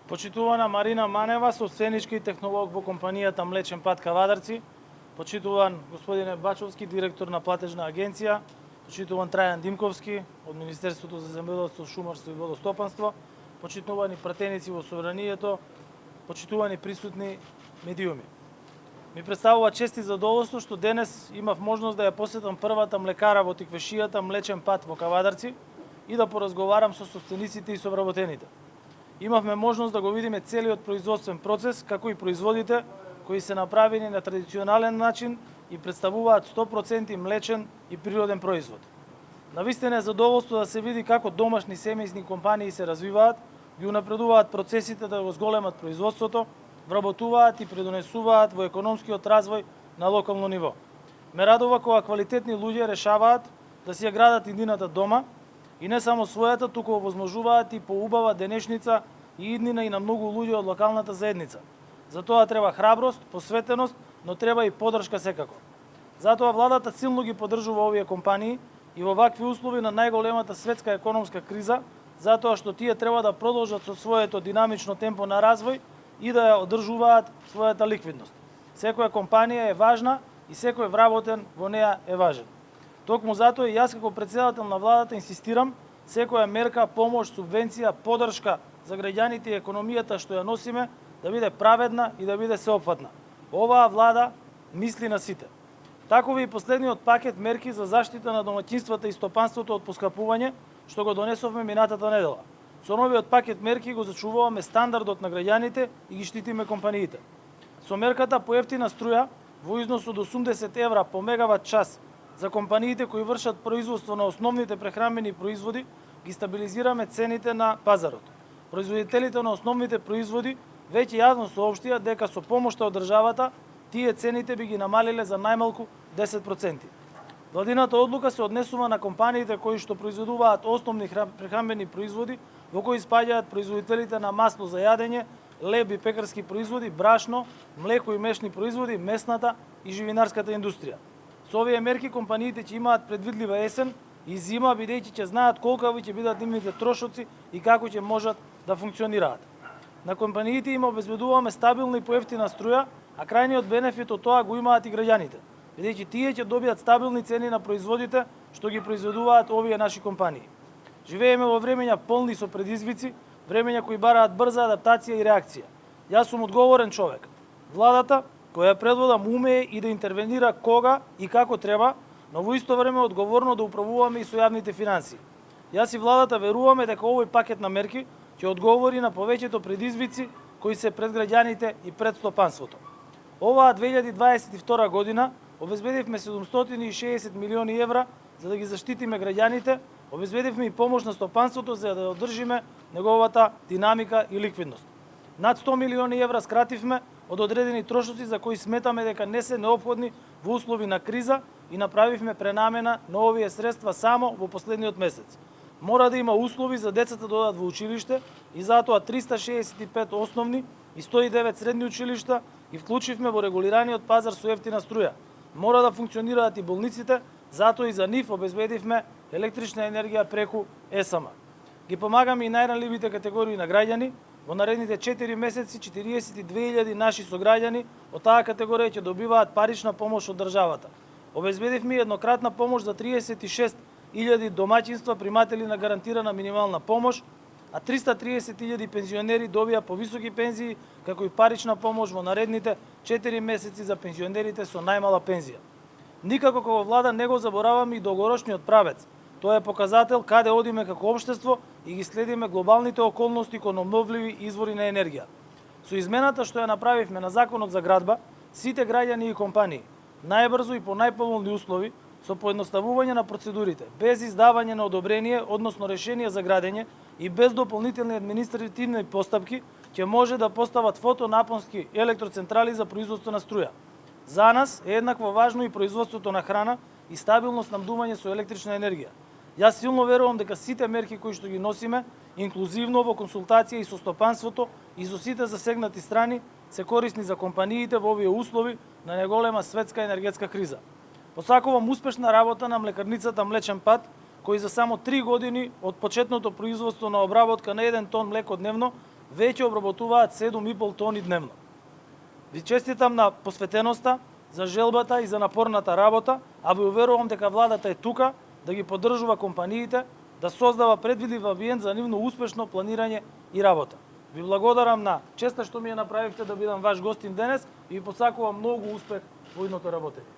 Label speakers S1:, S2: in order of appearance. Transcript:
S1: Почитувана Марина Манева, собственичка и технолог во компанијата Млечен пат Кавадарци, почитуван господине Бачовски, директор на платежна агенција, почитуван Трајан Димковски од Министерството за земјоделство, шумарство и водостопанство, почитувани пратеници во собранието, почитувани присутни медиуми. Ми представува чест и задоволство што денес имав можност да ја посетам првата млекара во Тиквешијата Млечен пат во Кавадарци и да поразговарам со собствениците и собработените. Имавме можност да го видиме целиот производствен процес, како и производите кои се направени на традиционален начин и представуваат 100% млечен и природен производ. Навистина е задоволство да се види како домашни семејни компании се развиваат, ги унапредуваат процесите да го зголемат производството, вработуваат и предонесуваат во економскиот развој на локално ниво. Ме радува кога квалитетни луѓе решаваат да си ја градат иднината дома, и не само својата, туку овозможуваат и поубава денешница и иднина и на многу луѓе од локалната заедница. За тоа треба храброст, посветеност, но треба и поддршка секако. Затоа владата силно ги поддржува овие компании и во вакви услови на најголемата светска економска криза, затоа што тие треба да продолжат со своето динамично темпо на развој и да ја одржуваат својата ликвидност. Секоја компанија е важна и секој вработен во неа е важен. Токму затоа и јас како претседател на владата инсистирам секоја мерка, помош, субвенција, поддршка за граѓаните и економијата што ја носиме да биде праведна и да биде сеопфатна. Оваа влада мисли на сите. Такови и последниот пакет мерки за заштита на домаќинствата и стопанството од поскапување што го донесовме минатата недела. Со новиот пакет мерки го зачувуваме стандардот на граѓаните и ги штитиме компаниите. Со мерката поевтина струја во износ од 80 евра по мегават час за компаниите кои вршат производство на основните прехранбени производи, ги стабилизираме цените на пазарот. Производителите на основните производи веќе јавно соопштија дека со помошта од државата тие цените би ги намалиле за најмалку 10%. Владината одлука се однесува на компаниите кои што произведуваат основни прехранбени производи, во кои спаѓаат производителите на масло за јадење, леб и пекарски производи, брашно, млеко и мешни производи, месната и живинарската индустрија. Со овие мерки компаниите ќе имаат предвидлива есен и зима, бидејќи ќе знаат колкави ќе бидат нивните трошоци и како ќе можат да функционираат. На компаниите им обезбедуваме стабилна и поевтина струја, а крајниот бенефит од тоа го имаат и граѓаните, бидејќи тие ќе добијат стабилни цени на производите што ги произведуваат овие наши компании. Живееме во времења полни со предизвици, времења кои бараат брза адаптација и реакција. Јас сум одговорен човек. Владата која предводам умее и да интервенира кога и како треба, но во исто време одговорно да управуваме и со јавните финансии. Јас и владата веруваме дека овој пакет на мерки ќе одговори на повеќето предизвици кои се пред граѓаните и пред стопанството. Оваа 2022 година обезбедивме 760 милиони евра за да ги заштитиме граѓаните, обезбедивме и помош на стопанството за да одржиме неговата динамика и ликвидност. Над 100 милиони евра скративме од одредени трошоци за кои сметаме дека не се неопходни во услови на криза и направивме пренамена на овие средства само во последниот месец. Мора да има услови за децата да одат во училиште и затоа 365 основни и 109 средни училишта и вклучивме во регулираниот пазар со ефтина струја. Мора да функционираат и болниците, затоа и за нив обезбедивме електрична енергија преку ЕСАМА. Ги помагаме и најранливите категории на граѓани. Во наредните 4 месеци 42.000 наши сограѓани од таа категорија ќе добиваат парична помош од државата. Обезбедивме еднократна помош за 36.000 домаќинства приматели на гарантирана минимална помош, а 330.000 пензионери добија повисоки пензии, како и парична помош во наредните 4 месеци за пензионерите со најмала пензија. Никако како влада не го забораваме и долгорочниот правец. Тоа е показател каде одиме како општество и ги следиме глобалните околности кон обновливи извори на енергија. Со измената што ја направивме на Законот за градба, сите граѓани и компании, најбрзо и по најповолни услови, со поедноставување на процедурите, без издавање на одобрение, односно решение за градење и без дополнителни административни постапки, ќе може да постават фотонапонски електроцентрали за производство на струја. За нас е еднакво важно и производството на храна и стабилно снабдување со електрична енергија. Јас силно верувам дека сите мерки кои што ги носиме, инклузивно во консултација и со стопанството и со сите засегнати страни, се корисни за компаниите во овие услови на неголема светска енергетска криза. Посакувам успешна работа на млекарницата Млечен пат, кој за само 3 години од почетното производство на обработка на 1 тон млеко дневно веќе обработуваат 7,5 тони дневно. Ви честитам на посветеноста, за желбата и за напорната работа, а ви уверувам дека владата е тука да ги поддржува компаниите, да создава предвидлив амбиент за нивно успешно планирање и работа. Ви благодарам на честа што ми ја направивте да бидам ваш гостин денес и ви посакувам многу успех во идното работење.